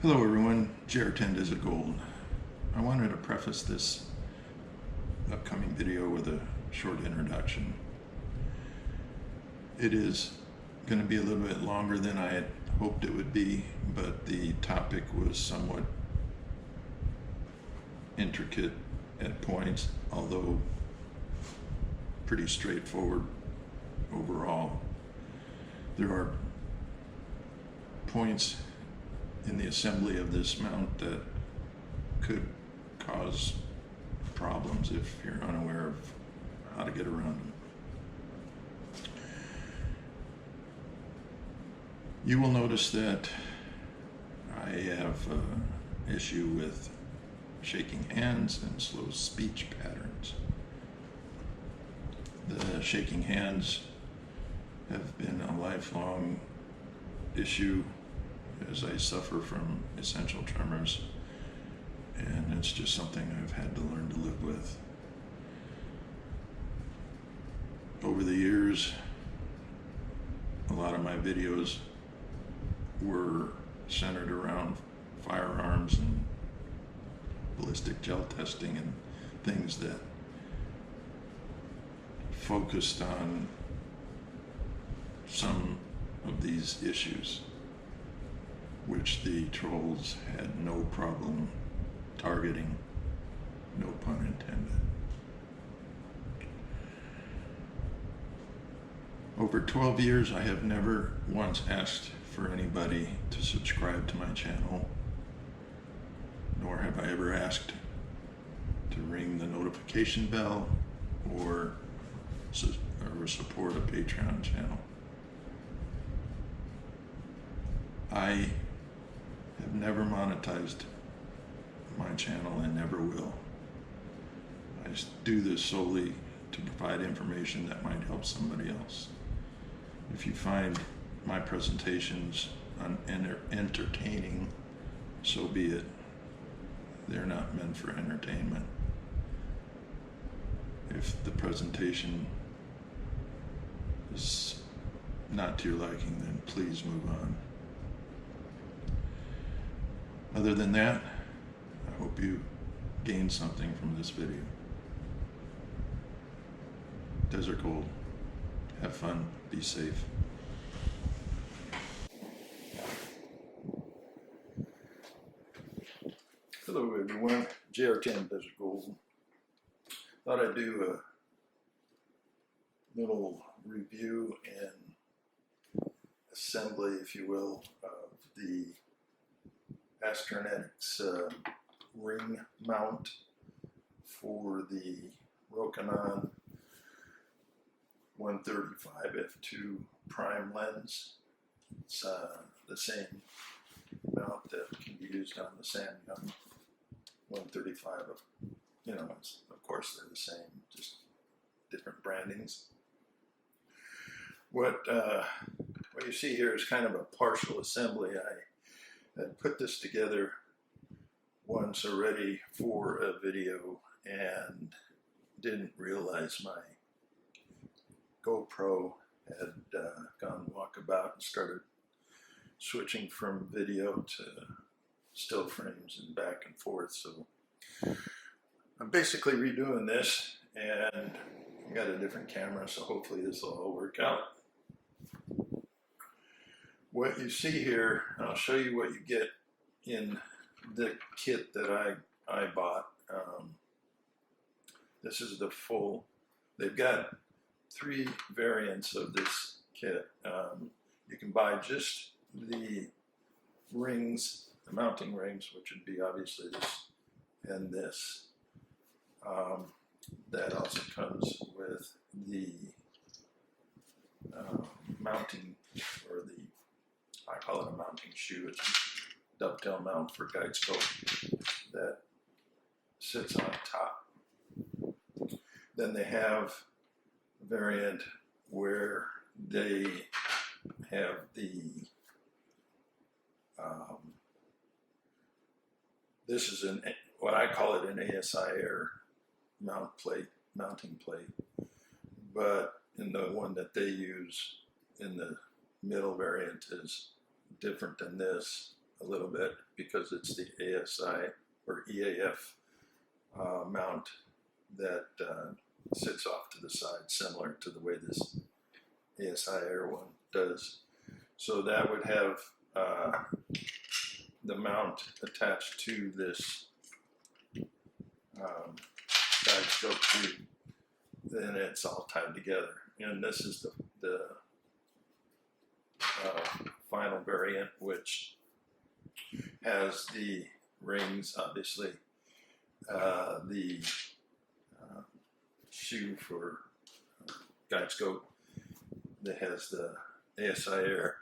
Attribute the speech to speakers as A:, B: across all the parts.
A: Hello everyone, JR10 Desert Gold. I wanted to preface this upcoming video with a short introduction. It is going to be a little bit longer than I had hoped it would be, but the topic was somewhat intricate at points, although pretty straightforward overall. There are points in the assembly of this mount that could cause problems if you're unaware of how to get around them. You will notice that I have an issue with shaking hands and slow speech patterns. The shaking hands have been a lifelong issue as I suffer from essential tremors, and it's just something I've had to learn to live with. Over the years, a lot of my videos were centered around firearms and ballistic gel testing and things that focused on some of these issues, which the trolls had no problem targeting, no pun intended. Over 12 years, I have never once asked for anybody to subscribe to my channel, nor have I ever asked to ring the notification bell or support a Patreon channel. I have never monetized my channel and never will. I just do this solely to provide information that might help somebody else. If you find my presentations entertaining, so be it. They're not meant for entertainment. If the presentation is not to your liking, then please move on. Other than that, I hope you gained something from this video. Desert Gold. Have fun. Be safe. Hello everyone. JR10 Desert Gold. Thought I'd do a little review and assembly, if you will, of the Astronetics ring mount for the Rokinon 135 f2 prime lens. It's the same mount that can be used on the SAMMYNG 135. You know, of course they're the same, just different brandings. What you see here is kind of a partial assembly. I had put this together once already for a video and didn't realize my GoPro had gone walkabout and started switching from video to still frames and back and forth. So I'm basically redoing this, and I got a different camera, so hopefully this will all work out. What you see here, and I'll show you what you get in the kit that I bought. This is the full. They've got 3 variants of this kit. You can buy just the rings, the mounting rings, which would be obviously this and this. That also comes with the mounting, or the, I call it a mounting shoe. It's a dovetail mount for guide scope that sits on top. Then they have a variant where they have the this is what I call it an ASI Air mounting plate, but in the one that they use in the middle variant is different than this. a little bit because it's the ASI or EAF mount that sits off to the side, similar to the way this ASI Air one does. So that would have the mount attached to this guide scope tube. Then it's all tied together. And this is the final variant, which has the rings, obviously, the shoe for guide scope that has the ASI Air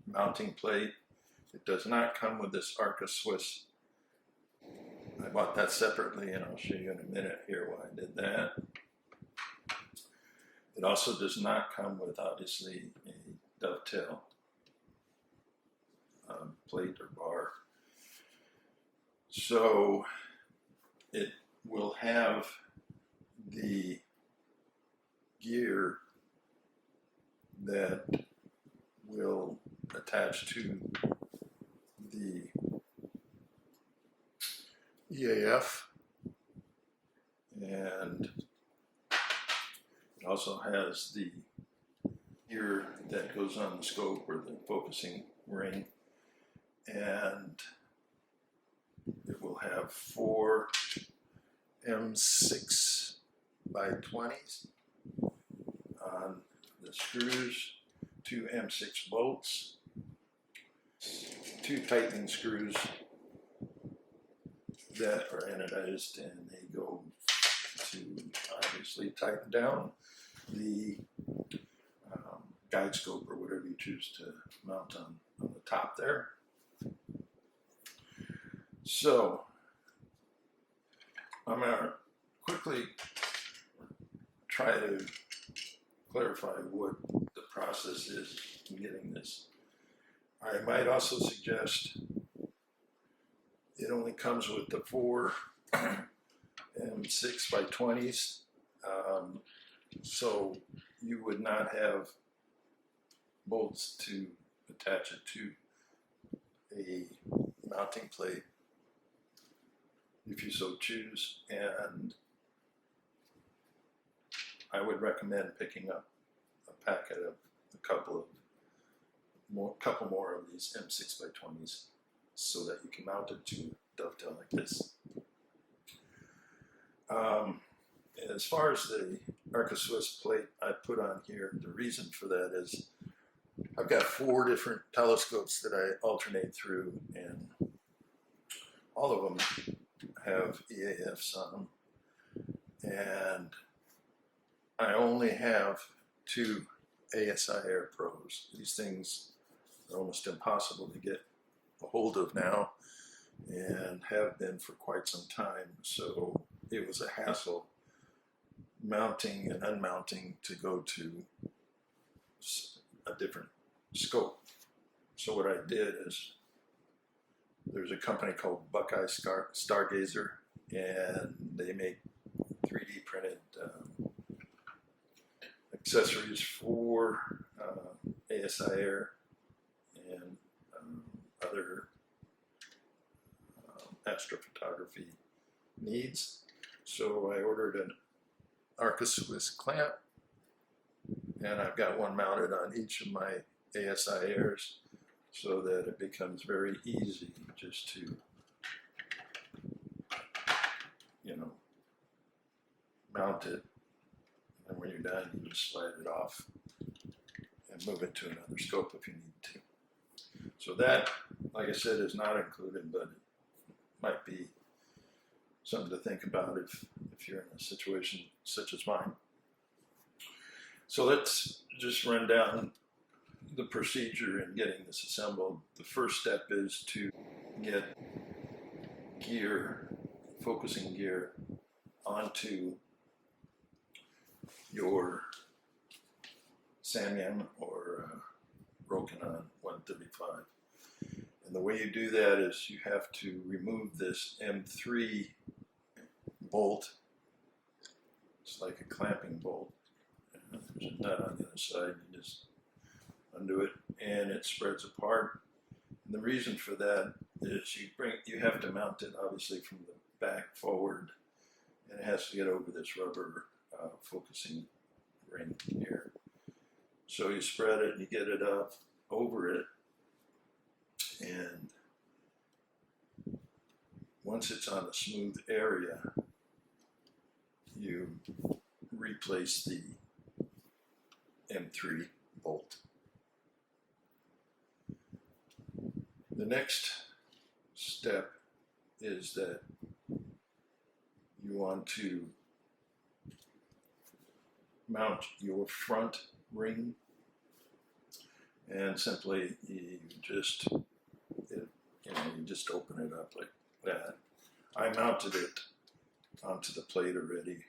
A: mounting plate. It does not come with this Arca Swiss. I bought that separately, and I'll show you in a minute here why I did that. It also does not come with, obviously, a dovetail plate or bar. So it will have the gear that will attach to the EAF, and it also has the gear that goes on the scope or the focusing ring, and it will have 4 M6 by 20s on the screws, 2 M6 bolts, 2 tightening screws that are anodized, and they go to obviously tighten down the guide scope or whatever you choose to mount on the top there. So I'm going to quickly try to clarify what the process is in getting this. I might also suggest it only comes with the 4 M6 by 20s, so you would not have bolts to attach it to a mounting plate if you so choose, and I would recommend picking up a packet of a couple more of these M6 by 20s so that you can mount it to dovetail like this. As far as the Arca Swiss plate I put on here, the reason for that is I've got 4 different telescopes that I alternate through, and all of them have EAFs on them, and I only have 2 ASI Air Pros. These things are almost impossible to get a hold of now and have been for quite some time, so it was a hassle mounting and unmounting to go to a different scope. So what I did is, there's a company called Buckeye Stargazer, and they make 3D printed accessories for ASI Air and other astrophotography needs. So I ordered an Arca Swiss clamp, and I've got one mounted on each of my ASI Airs so that it becomes very easy just to, mount it, and when you're done you just slide it off and move it to another scope if you need to. So that, like I said, is not included, but it might be something to think about if you're in a situation such as mine. So let's just run down the procedure in getting this assembled. The first step is to get gear, focusing gear, onto your SAMMYNG or Rokinon 135. And the way you do that is you have to remove this M3 bolt. It's like a clamping bolt. And there's a nut on the other side. You just undo it, and it spreads apart. And the reason for that is you have to mount it obviously from the back forward, and it has to get over this rubber focusing ring here. So you spread it and you get it up over it, and once it's on a smooth area, you replace the M3 bolt. The next step is that you want to mount your front ring, and simply you just open it up like that. I mounted it onto the plate already,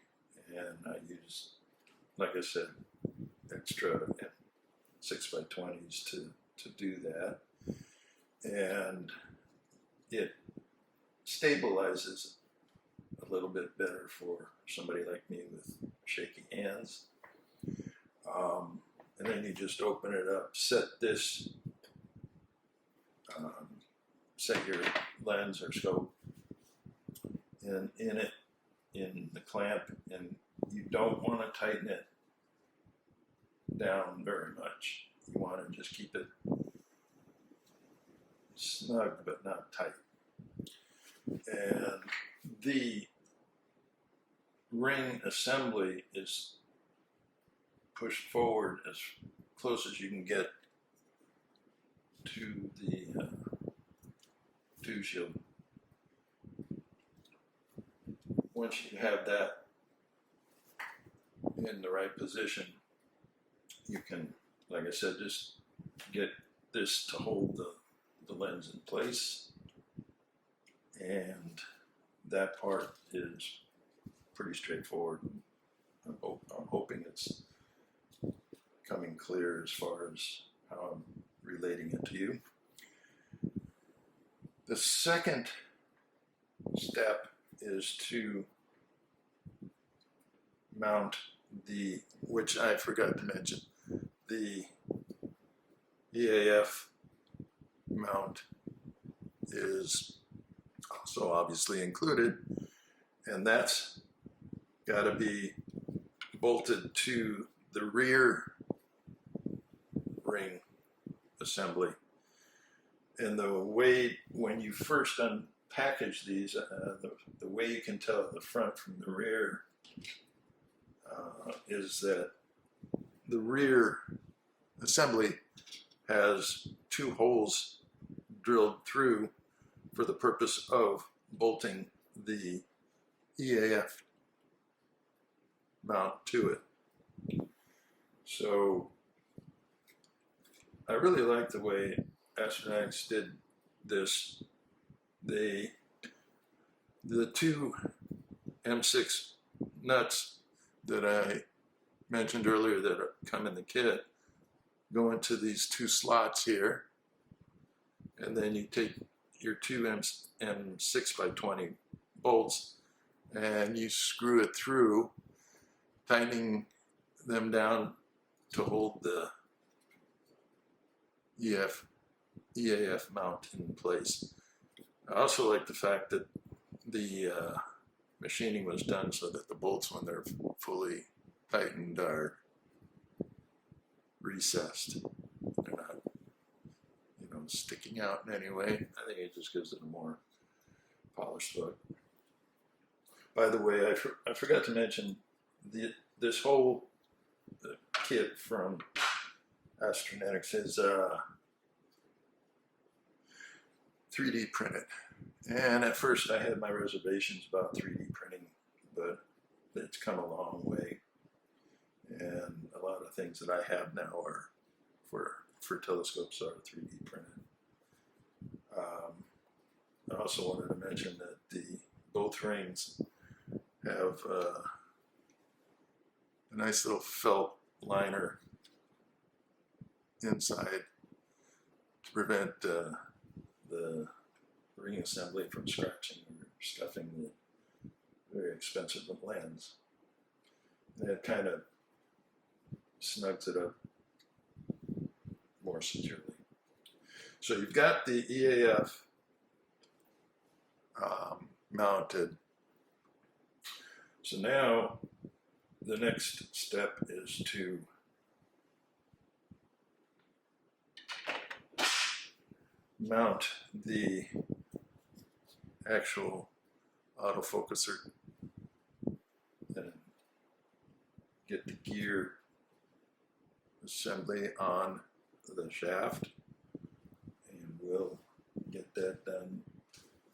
A: and I use, like I said, extra 6x20s to do that, and it stabilizes a little bit better for somebody like me with shaky hands. And then you just open it up, set your lens or scope in the clamp, and you don't want to tighten it down very much. You want to just keep it snug but not tight. And the ring assembly is pushed forward as close as you can get to the tube shield. Once you have that in the right position, you can, like I said, just get this to hold the lens in place, and that part is pretty straightforward. I'm hoping it's coming clear as far as how I'm relating it to you. The second step is to mount which I forgot to mention, the EAF mount is also obviously included, and that's got to be bolted to the rear ring assembly. And the way, when you first unpackage these, the way you can tell the front from the rear is that the rear assembly has two holes drilled through for the purpose of bolting the EAF mount to it. So I really like the way Astronetics did this. The two M6 nuts that I mentioned earlier that come in the kit go into these two slots here, and then you take your two M6x20 bolts and you screw it through, tightening them down to hold the EAF mount in place. I also like the fact that the machining was done so that the bolts, when they're fully tightened, are recessed. They're not, sticking out in any way. I think it just gives it a more polished look. By the way, I forgot to mention this whole kit from Astronetics is 3D printed. And at first I had my reservations about 3D printing, but it's come a long way. And a lot of things that I have now are for telescopes are 3D printed. I also wanted to mention that both rings have a nice little felt liner inside to prevent the ring assembly from scratching or scuffing the very expensive lens. And it kind of snugs it up more securely. So you've got the EAF mounted. So now the next step is to mount the actual autofocuser and get the gear assembly on the shaft, and we'll get that done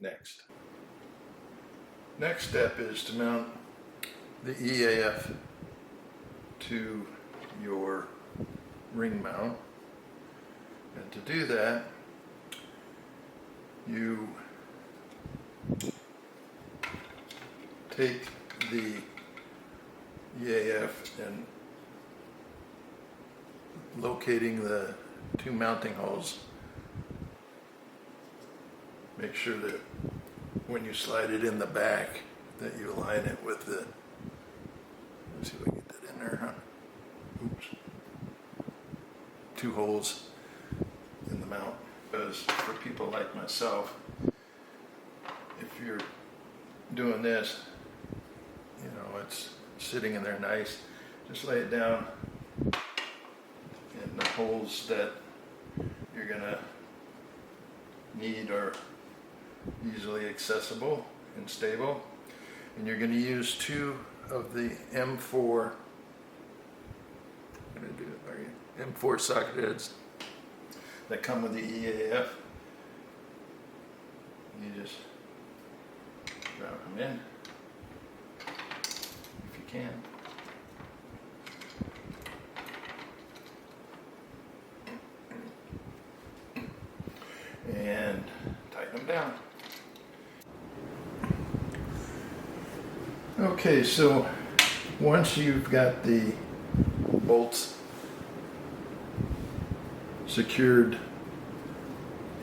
A: next. Next step is to mount the EAF to your ring mount, and to do that you take the EAF and locating the two mounting holes, make sure that when you slide it in the back that you align it with the, let's see if I can get that in there, huh? Oops. Two holes in the mount. Because for people like myself, if you're doing this, you know, it's sitting in there nice, just lay it down in the holes that you're gonna need are easily accessible and stable, and you're gonna use two of the M4 M4 socket heads that come with the EAF. You just drop them in if you can. And tighten them down. Okay, so once you've got the bolts secured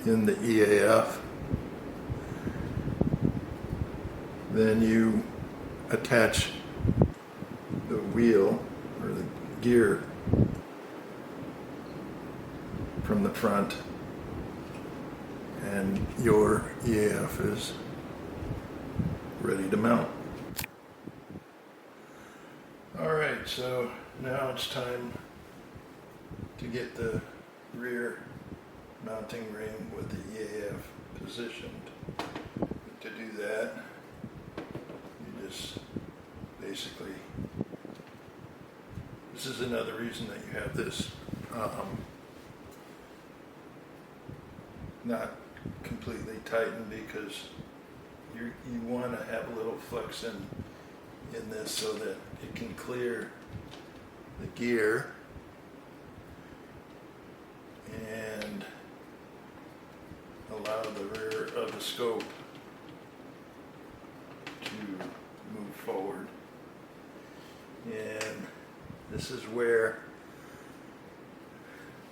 A: in the EAF, then you attach the wheel or the gear from the front, and your EAF is ready to mount. Alright, so now it's time to get the rear mounting ring with the EAF positioned. To do that, you just basically, this is another reason that you have this not completely tightened, because you want to have a little flex in this so that it can clear the gear and allow the rear of the scope to move forward. And this is where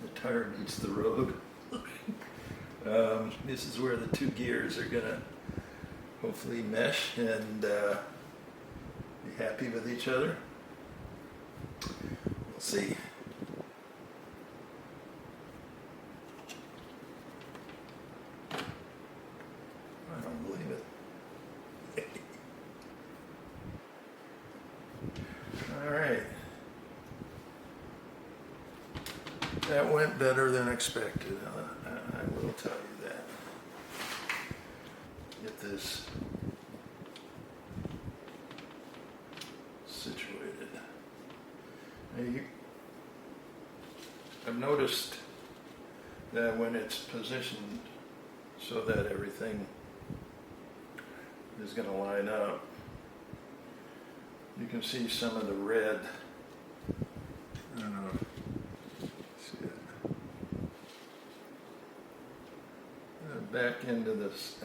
A: the tire meets the road. This is where the two gears are gonna hopefully mesh and be happy with each other. We'll see. I don't believe it. All right. That went better than expected. I will tell you that. Get this situated. Now I've noticed that when it's positioned so that everything is going to line up, you can see some of the red. I don't know. See it. The back end of this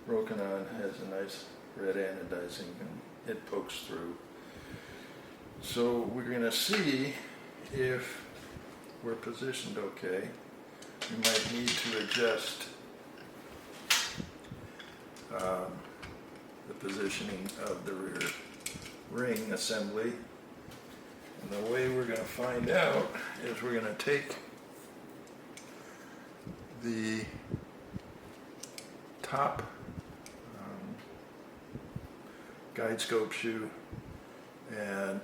A: Rokinon has a nice red anodizing, and it pokes through. So we're going to see if we're positioned okay. We might need to adjust the positioning of the rear ring assembly. And the way we're going to find out is we're going to take the top guide scope shoe, and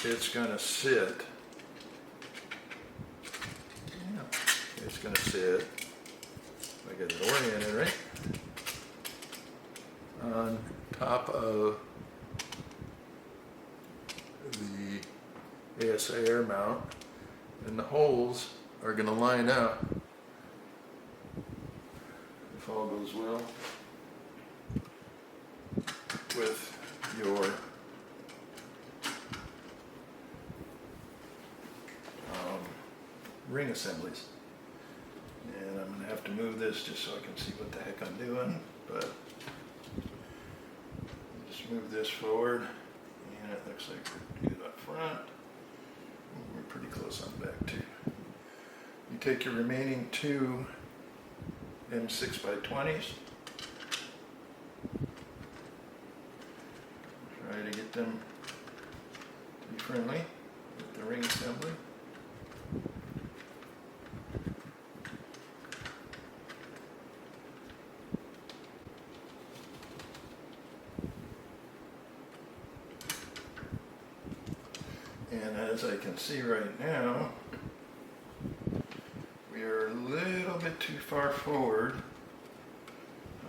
A: it's going to sit. It's going to sit, if I get it oriented right, on top of the ASA air mount, and the holes are going to line up, if all goes well, with your ring assemblies. And I'm going to have to move this just so I can see what the heck I'm doing, but just move this forward, and it looks like we're good up front. We're pretty close on back too. You take your remaining two M6x20s, try to get them to be friendly with the ring assembly. And as I can see right now, we are a little bit too far forward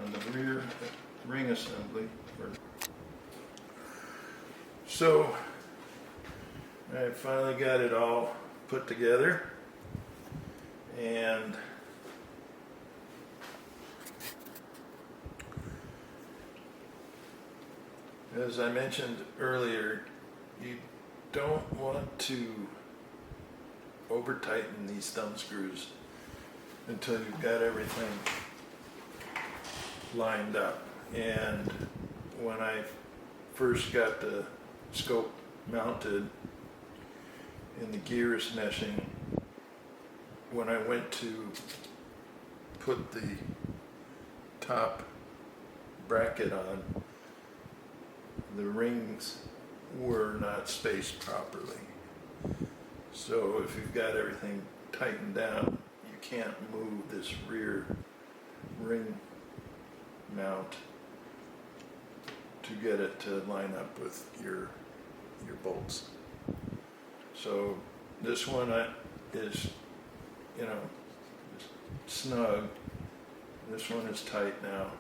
A: on the rear ring assembly. So I finally got it all put together, and as I mentioned earlier, you don't want to over tighten these thumb screws until you've got everything lined up. And when I first got the scope mounted and the gears meshing, when I went to put the top bracket on, the rings were not spaced properly. So if you've got everything tightened down, you can't move this rear ring mount to get it to line up with your bolts. So this one is, you know, snug. This one is tight now.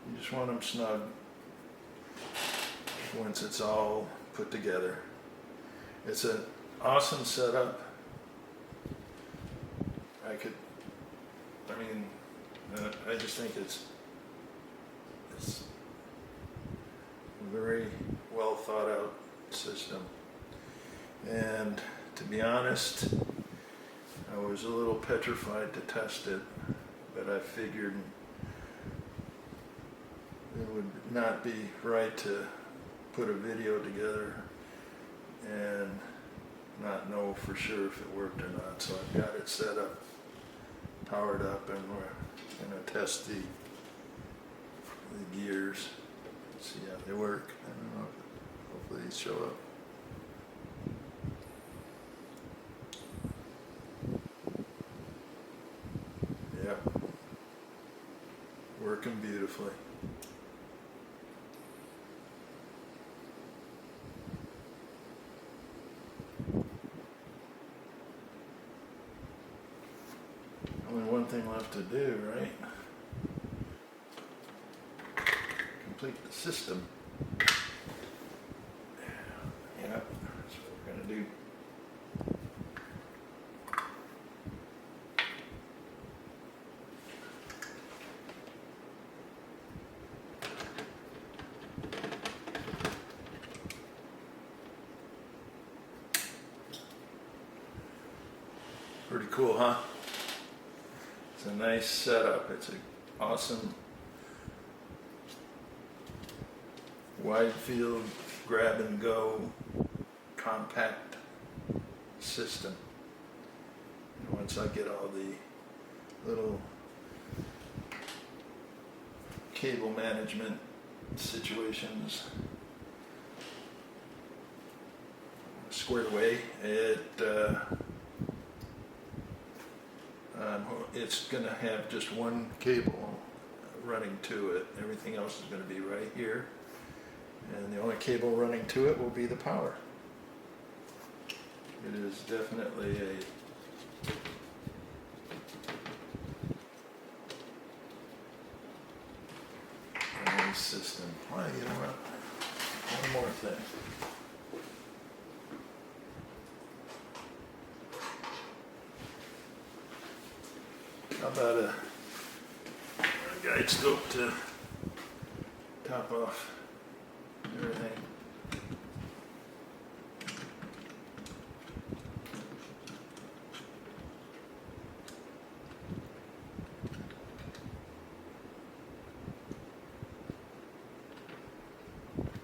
A: You just want them snug once it's all put together. It's an awesome setup. I just think it's a very well thought out system. And to be honest, I was a little petrified to test it, but I figured it would not be right to put a video together and not know for sure if it worked or not. So I've got it set up, powered up, and we're going to test the gears, see how they work. I don't know if hopefully these show up. Yep, working beautifully. Only one thing left to do, right? Complete the system. Yeah, that's what we're going to do. Pretty cool, huh? It's a nice setup. It's an awesome wide field grab and go compact system. And once I get all the little cable management situations squared away, It's going to have just one cable running to it. Everything else is going to be right here. And the only cable running to it will be the power. It is definitely a nice system. Well, you know what? One more thing. How about a guide scope to top off everything?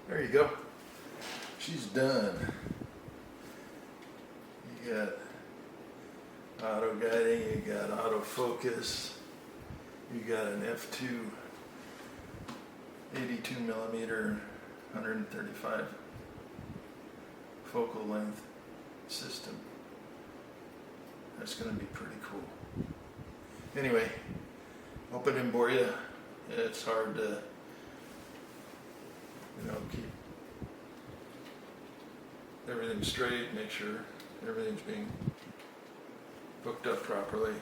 A: There you go. She's done. You got auto guiding, you got autofocus, you got an f2 82 millimeter 135 focal length system. That's going to be pretty cool. Anyway, hope it didn't bore you. It's hard to, keep everything straight, make sure everything's being hooked up properly.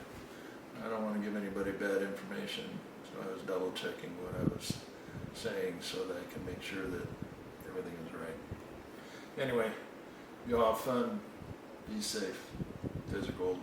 A: I don't want to give anybody bad information, so I was double checking what I was saying so that I can make sure that everything is right. Anyway, you all have fun, be safe, physical